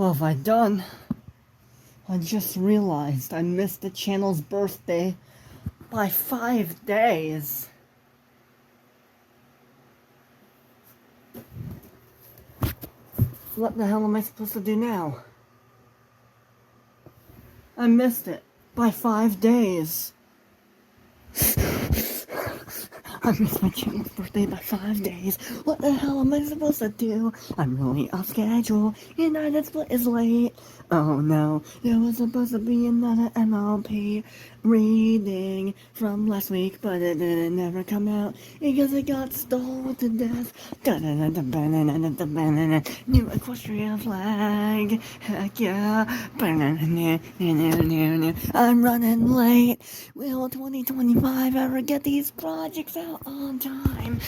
What have I done? I just realized I missed the channel's birthday by 5 days. What the hell am I supposed to do now? I missed it by 5 days. I missed my channel's birthday by 5 days. What the hell am I supposed to do? I'm really off schedule. United Split is late. Oh no, there was supposed to be another MLP reading from last week, but it didn't never come out because it got stalled to death. New equestrian flag. Heck yeah. I'm running late. Will 2025 ever get these projects out on time?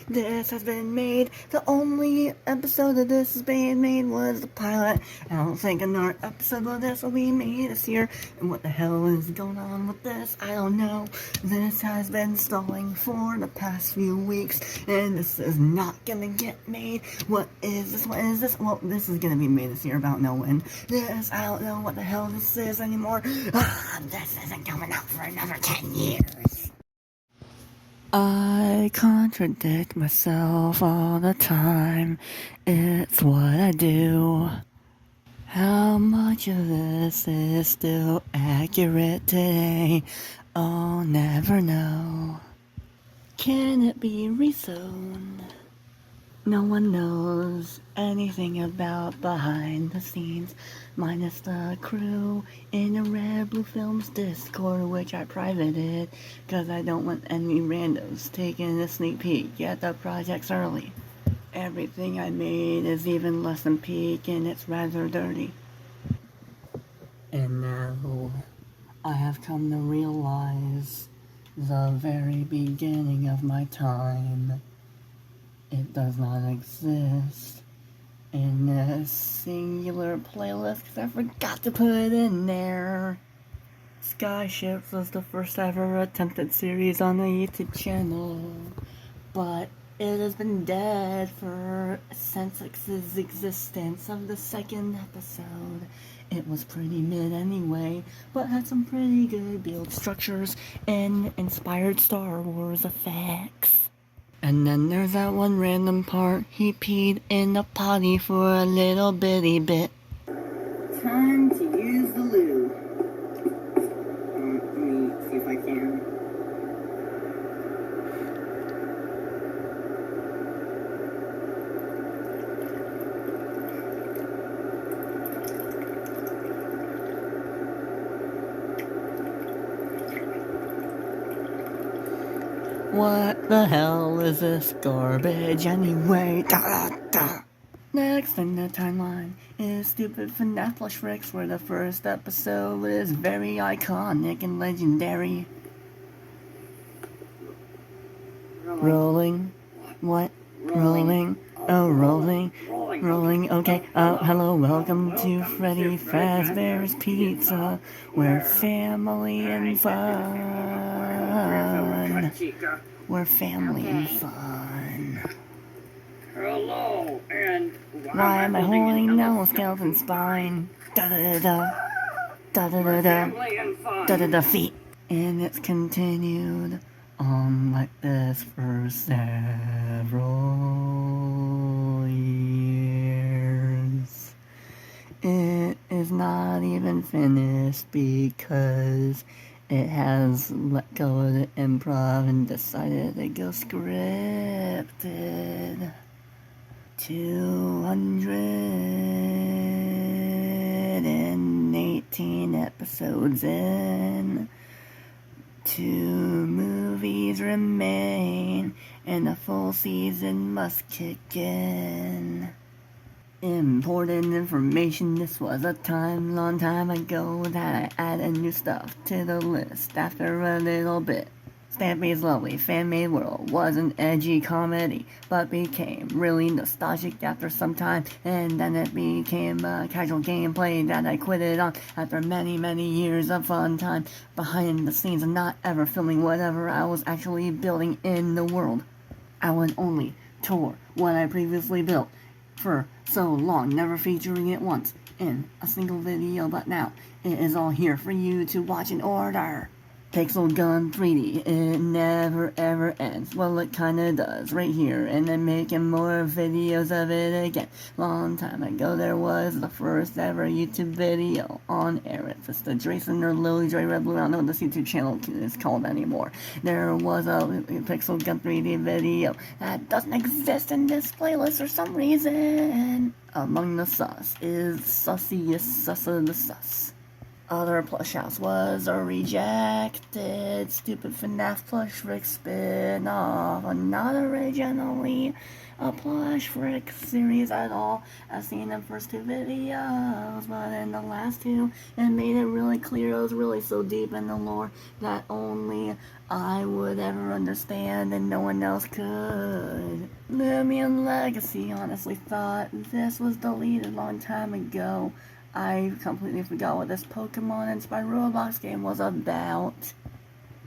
This has been made. The only episode of this is being made was the pilot. I don't think another episode of this will be made this year. And what the hell is going on with this? I don't know. This has been stalling for the past few weeks, and this is not gonna get made. What is this? What is this? Well, this is gonna be made this year, about no when. This, I don't know what the hell this is anymore. This isn't coming out for another 10 years. I contradict myself all the time. It's what I do. How much of this is still accurate today? I'll never know. Can it be rezoned? No one knows anything about behind the scenes, minus the crew in the Red Blue Films Discord, which I privated, cause I don't want any randos taking a sneak peek at the projects early. Everything I made is even less than peak, and it's rather dirty. And now, I have come to realize the very beginning of my time. It does not exist in this singular playlist because I forgot to put it in there. Skyships was the first ever attempted series on the YouTube channel, but it has been dead since its existence of the second episode. It was pretty mid anyway, but had some pretty good build structures and inspired Star Wars effects. And then there's that one random part, he peed in the potty for a little bitty bit. Time to use the loo. Let me see if I can. What the hell is this garbage anyway? Next in the timeline is stupid FNAF Flush Fricks, where the first episode is very iconic and legendary. Rolling. What? Rolling. Oh, rolling. Rolling. Okay. Hello. Welcome to Freddy Fazbear's Pizza, where family and fun. We're family and fun. Hello, and why am I holding no skeleton spine? Da da da da da da da da da da feet. And it's continued on like this for several years. It is not even finished because it has let go of the improv and decided to go scripted. 218 episodes in. 2 movies remain, and a full season must kick in. Important information, this was a long time ago that I added new stuff to the list after a little bit. Stampy's Lovely Fan-Made World was an edgy comedy, but became really nostalgic after some time, and then it became a casual gameplay that I quitted on after many, many years of fun time behind the scenes and not ever filming whatever I was actually building in the world. I would only tour what I previously built, for so long, never featuring it once in a single video, but now it is all here for you to watch in order. Pixel Gun 3D, it never ever ends. Well, it kinda does, right here, and then making more videos of it again. Long time ago, there was the first ever YouTube video on air. It's the Jason or Lily Dre Red Blue. I don't know what this YouTube channel is called anymore. There was a Pixel Gun 3D video that doesn't exist in this playlist for some reason. Among the sus is Sussiest Sus of the Sus. Other plush house was a rejected stupid FNAF plush frick spin-off, not originally a plush frick series at all. I've seen the first two videos, but in the last two, it made it really clear it was really so deep in the lore that only I would ever understand and no one else could. Lumion Legacy honestly thought this was deleted a long time ago. I completely forgot what this Pokemon-inspired Roblox game was about.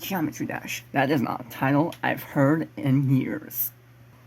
Geometry Dash. That is not a title I've heard in years.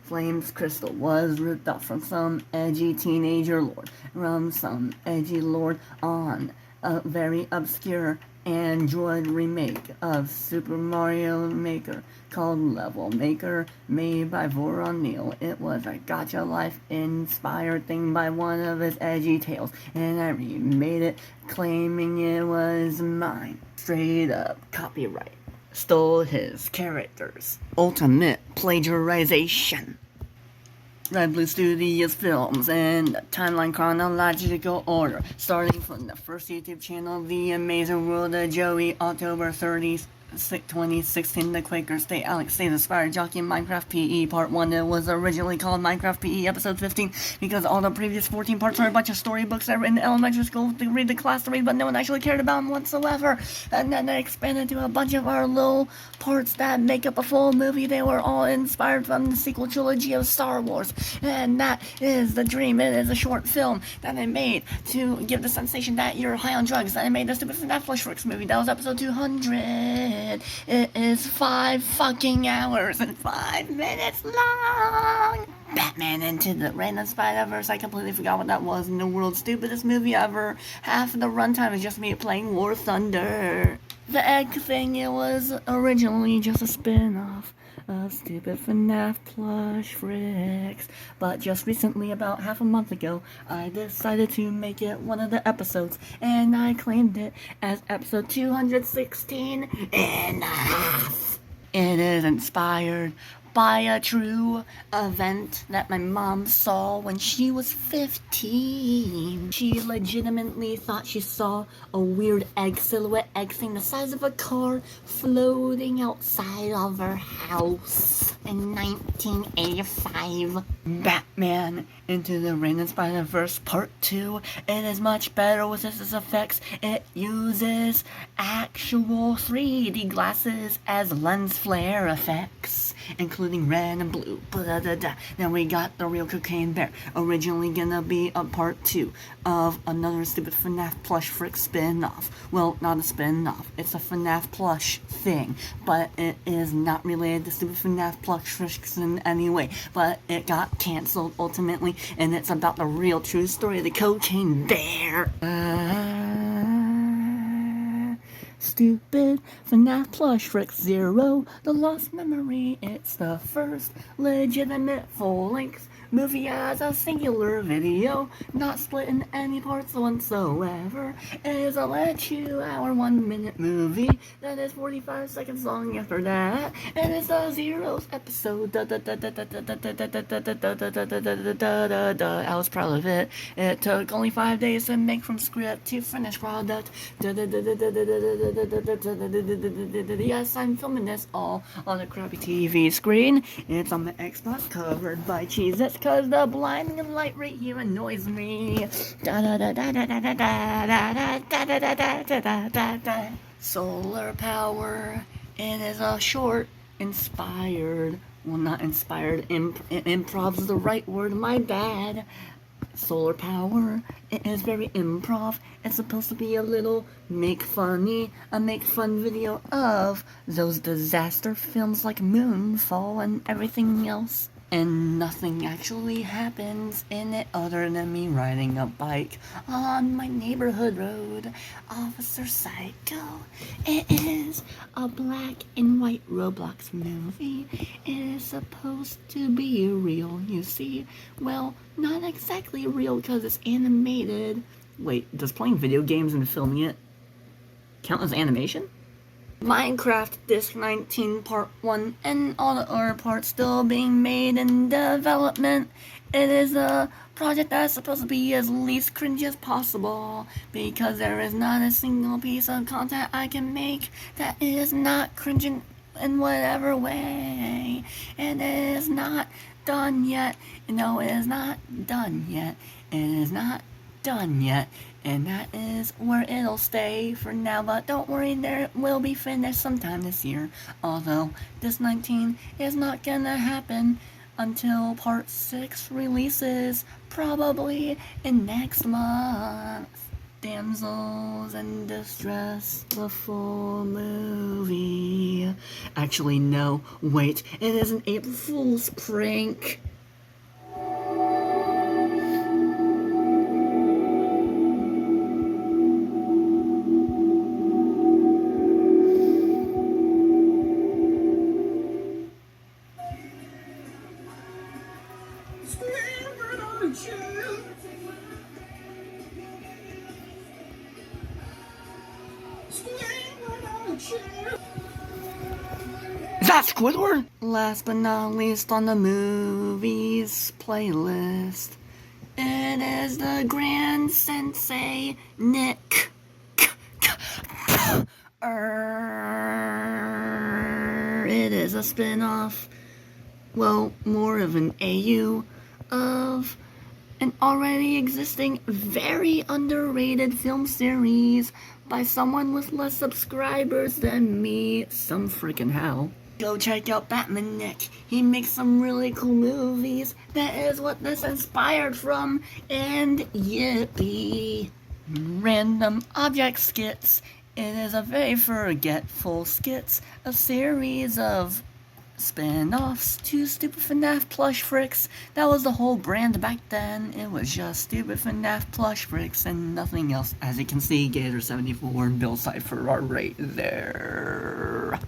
Flames Crystal was ripped off from some edgy teenager lord, from some edgy lord on a very obscure Android remake of Super Mario Maker called Level Maker, made by Voron Neal. It was a Gacha Life inspired thing by one of his edgy tales, and I remade it claiming it was mine. Straight up copyright. Stole his characters. Ultimate plagiarization. Red Blue Studios films in timeline chronological order, starting from the first YouTube channel, The Amazing World of Joey, October 30th, 2016, The Quaker State Alex Stays Inspired Jockey in Minecraft PE Part 1. It was originally called Minecraft PE Episode 15 because all the previous 14 parts were a bunch of storybooks that were in elementary school to read the class to read, but no one actually cared about them whatsoever. And then they expanded to a bunch of our little parts that make up a full movie. They were all inspired from the sequel trilogy of Star Wars. And that is the dream. It is a short film that I made to give the sensation that you're high on drugs. And I made the stupid FNAF Flush Works movie. That was episode 200. It is 5 fucking hours and 5 minutes long. Batman Into the Random Spider-Verse. I completely forgot what that was in the world's stupidest movie ever. Half of the runtime is just me playing War Thunder. The egg thing, it was originally just a spin-off of stupid FNAF plush fricks, but just recently, about half a month ago, I decided to make it one of the episodes, and I claimed it as episode 216 and a half. It is inspired by a true event that my mom saw when she was 15. She legitimately thought she saw a weird egg silhouette egg thing the size of a car floating outside of her house in 1985. Batman Into the Random Spider-Verse Part 2. It is much better with its effects. It uses actual 3D glasses as lens flare effects, including red and blue. Then we got the real Cocaine Bear. Originally gonna be a part 2 of another stupid FNAF plush frick spin-off. Well, not a spin-off. It's a FNAF plush thing, but it is not related to stupid FNAF plush fricks in any way. But it got cancelled ultimately, and it's about the real true story of the Cocaine Bear. Stupid FNAF plush frick 0, The Lost Memory. It's the first legitimate full-length movie as a singular video, not split in any parts whatsoever. It is a 2-hour, 1-minute movie that is 45 seconds long after that. It is a Zero's episode. I was proud of it. It took only 5 days to make from script to finished product. Yes, I'm filming this all on a crappy TV screen. It's on the Xbox covered by Cheez-Its, cause the blinding light right here annoys me. Solar Power. It is a short inspired, well, not inspired, improv's the right word, my bad. Solar Power. It is very improv. It's supposed to be a little make fun video of those disaster films like Moonfall and everything else. and nothing actually happens in it other than me riding a bike on my neighborhood road. Officer Psycho. It is a black and white Roblox movie. It is supposed to be real, you see. Well, not exactly real because it's animated. Wait, does playing video games and filming it count as animation? Minecraft Disc 19 Part 1 and all the other parts still being made in development. It is a project that's supposed to be as least cringy as possible because there is not a single piece of content I can make that is not cringing in whatever way. And it is not done yet. No, it is not done yet. It is not done yet, and that is where it'll stay for now, but don't worry, there will be finished sometime this year, although this 19 is not gonna happen until part 6 releases, probably in next month. Damsels in Distress, the full movie. Actually, no, wait, it is an April Fool's prank. Is that Squidward? Last but not least on the movies playlist, it is the Grand Sensei Nick. It is a spin-off, well, more of an AU of an already existing, very underrated film series by someone with less subscribers than me, some freaking how. Go check out Batman Nick. He makes some really cool movies. That is what this inspired from, and yippee. Random Object Skits. It is a very forgetful skits, a series of spin-offs to Stupid FNAF Plush Fricks. That was the whole brand back then. It was just Stupid FNAF Plush Fricks and nothing else. As you can see, Gator74 and Bill Cipher are right there.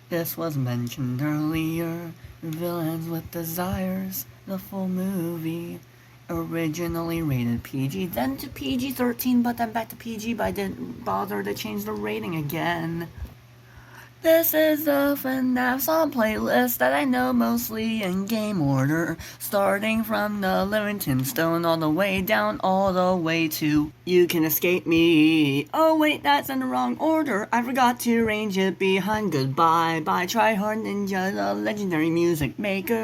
This was mentioned earlier. Villains with Desires, the full movie. Originally rated PG, then to PG-13, but then back to PG, but I didn't bother to change the rating again. This is the FNAF song playlist that I know mostly in game order, starting from the Living Tombstone all the way down, all the way to You Can Escape Me. Oh wait, that's in the wrong order. I forgot to arrange it behind Goodbye by Tryhard Ninja, the legendary music maker.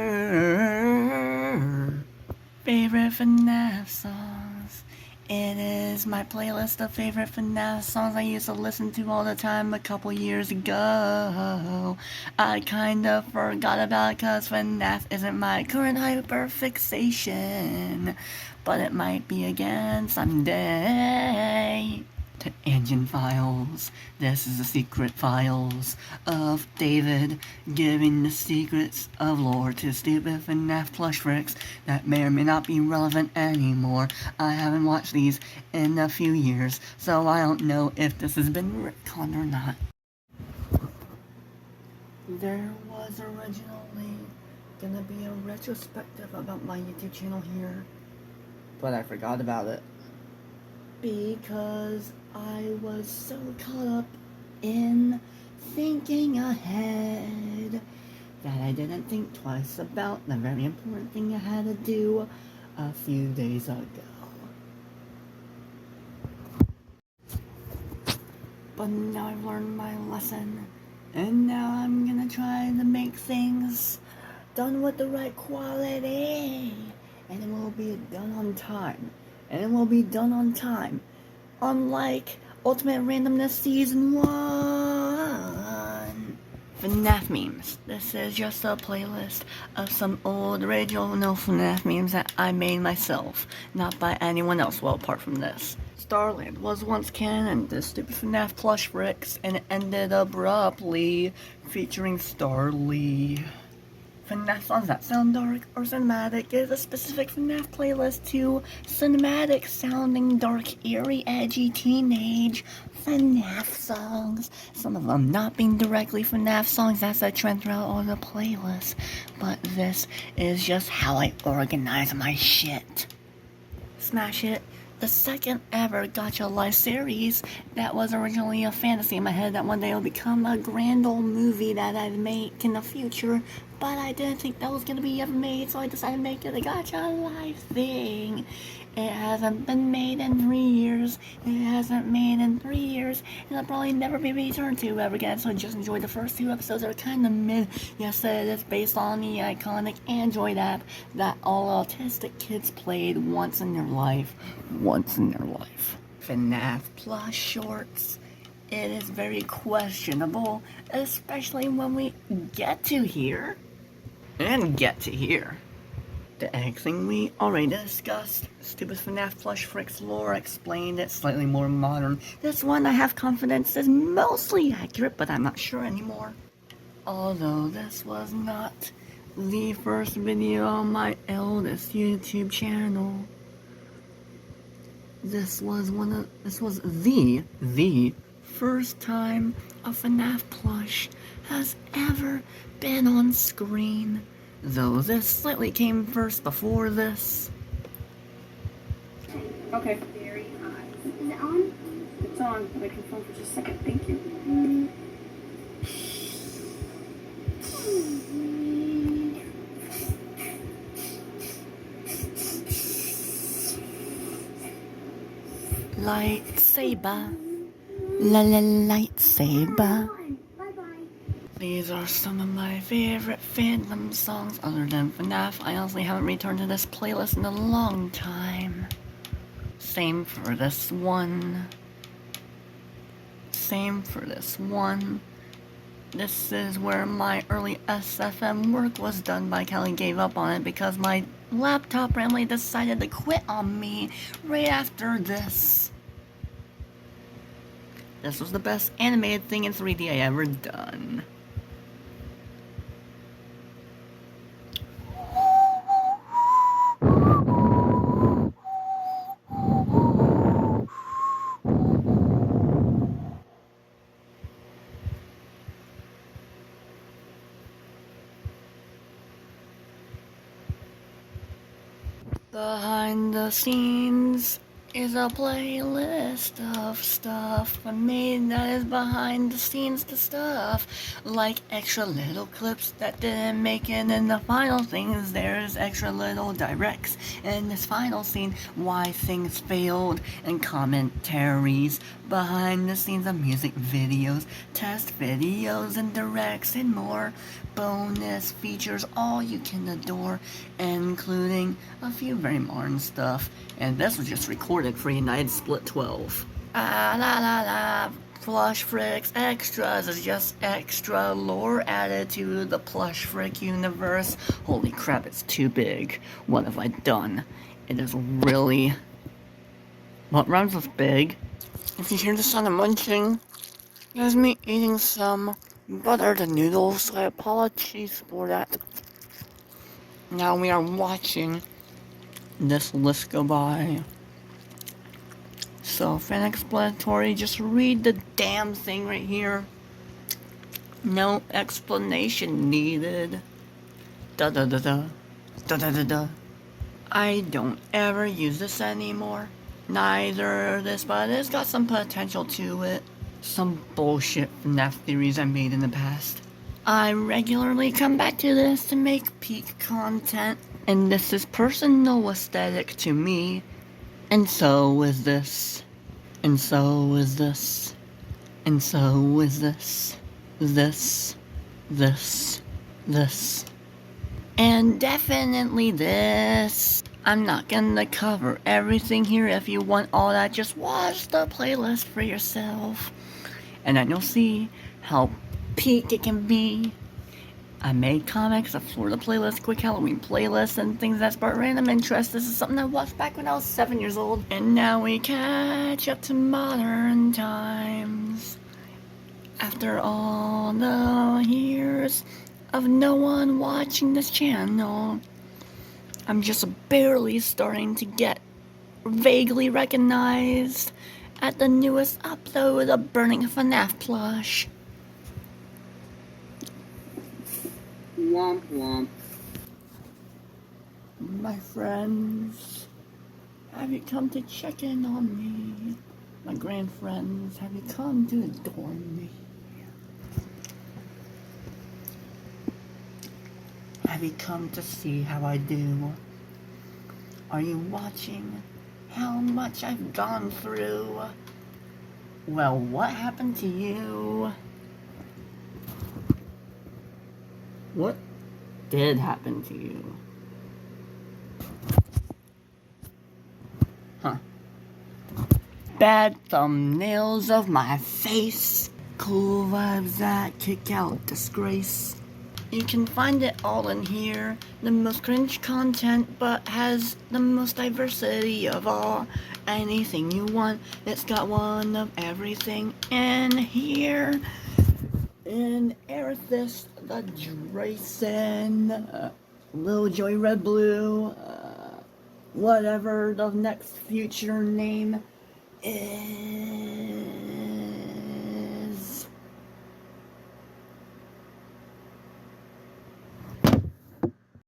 Favorite FNAF songs. It is my playlist of favorite FNAF songs I used to listen to all the time a couple years ago. I kinda forgot about it cause FNAF isn't my current hyperfixation, but it might be again someday. To Engine Files. This is the secret files of David giving the secrets of lore to Stupid FNAF Plush Fricks that may or may not be relevant anymore. I haven't watched these in a few years, so I don't know if this has been retconned or not. There was originally gonna be a retrospective about my YouTube channel here, but I forgot about it because I was so caught up in thinking ahead that I didn't think twice about the very important thing I had to do a few days ago. But now I've learned my lesson, and now I'm gonna try to make things done with the right quality, and it will be done on time. And it will be done on time. Unlike Ultimate Randomness Season 1. FNAF memes. This is just a playlist of some old original FNAF memes that I made myself. Not by anyone else, well, apart from this. Starland was once canon to Stupid FNAF Plush Fricks, and it ended abruptly, featuring Starly. FNAF songs that sound dark or cinematic. Is a specific FNAF playlist to cinematic sounding, dark, eerie, edgy, teenage FNAF songs. Some of them not being directly FNAF songs, that's a trend throughout all the playlists. But this is just how I organize my shit. Smash It, the second ever Gacha Life series that was originally a fantasy in my head that one day will become a grand old movie that I'd make in the future, but I didn't think that was gonna be ever made, so I decided to make it a Gacha Life thing. It hasn't been made in 3 years. It hasn't made in 3 years. It'll probably never be returned to ever again, so just enjoy the first 2 episodes. They're kind of mid. Yes, it is based on the iconic Android app that all autistic kids played once in their life. Once in their life. FNAF Plus shorts. It is very questionable, especially when we get to here. The egg thing we already discussed. Stupid FNAF Plush Fricks lore explained it, slightly more modern. This one I have confidence is mostly accurate, but I'm not sure anymore. Although this was not the first video on my eldest YouTube channel. This was the first time a FNAF plush has ever been on screen. Though this slightly came first before this. Okay. Very hot. Is it on? It's on, but I can phone for just a second. Thank you. Lightsaber. Lightsaber. Bye-bye. These are some of my favorite fandom songs other than FNAF. I honestly haven't returned to this playlist in a long time. Same for this one. This is where my early SFM work was done, but I kinda gave up on it because my laptop randomly decided to quit on me right after this. This was the best animated thing in 3D I ever done. Behind the scenes is a playlist of stuff I made that is behind the scenes to stuff, like extra little clips that didn't make it in the final things. There's extra little directs in this final scene, why things failed, and commentaries behind the scenes of music videos, test videos, and directs, and more bonus features, all you can adore, including a few very modern stuff. And this was just recorded for United Split 12. Plush Fricks Extras is just extra lore added to the Plush Frick universe. Holy crap, it's too big. What have I done? It is really... What rhymes with big? If you hear the sound of munching, that's me eating some buttered noodles, so I apologize for that. Now we are watching this list go by. Self-explanatory, just read the damn thing right here. No explanation needed. Da da da da. Da da da da. I don't ever use this anymore. Neither this, but it's got some potential to it. Some bullshit FNAF theories I made in the past. I regularly come back to this to make peak content, and this is personal aesthetic to me, and so is this, and so is this, and so is this, this, and definitely this. I'm not gonna cover everything here. If you want all that, just watch the playlist for yourself. And then you'll see how peak it can be. I made comics, a Florida playlist, quick Halloween playlist, and things that spark random interest. This is something I watched back when I was 7 years old. And now we catch up to modern times. After all the years of no one watching this channel. I'm just barely starting to get vaguely recognized at the newest upload of Burning FNAF plush. Womp womp. My friends, have you come to check in on me? My grand friends, have you come to adore me? Have you come to see how I do? Are you watching how much I've gone through? Well, what happened to you? What did happen to you? Huh. Bad thumbnails of my face. Cool vibes that kick out disgrace. You can find it all in here. The most cringe content, but has the most diversity of all. Anything you want, it's got one of everything in here. In Aerithus, the Drayson, Lil Joy Red Blue, whatever the next future name is.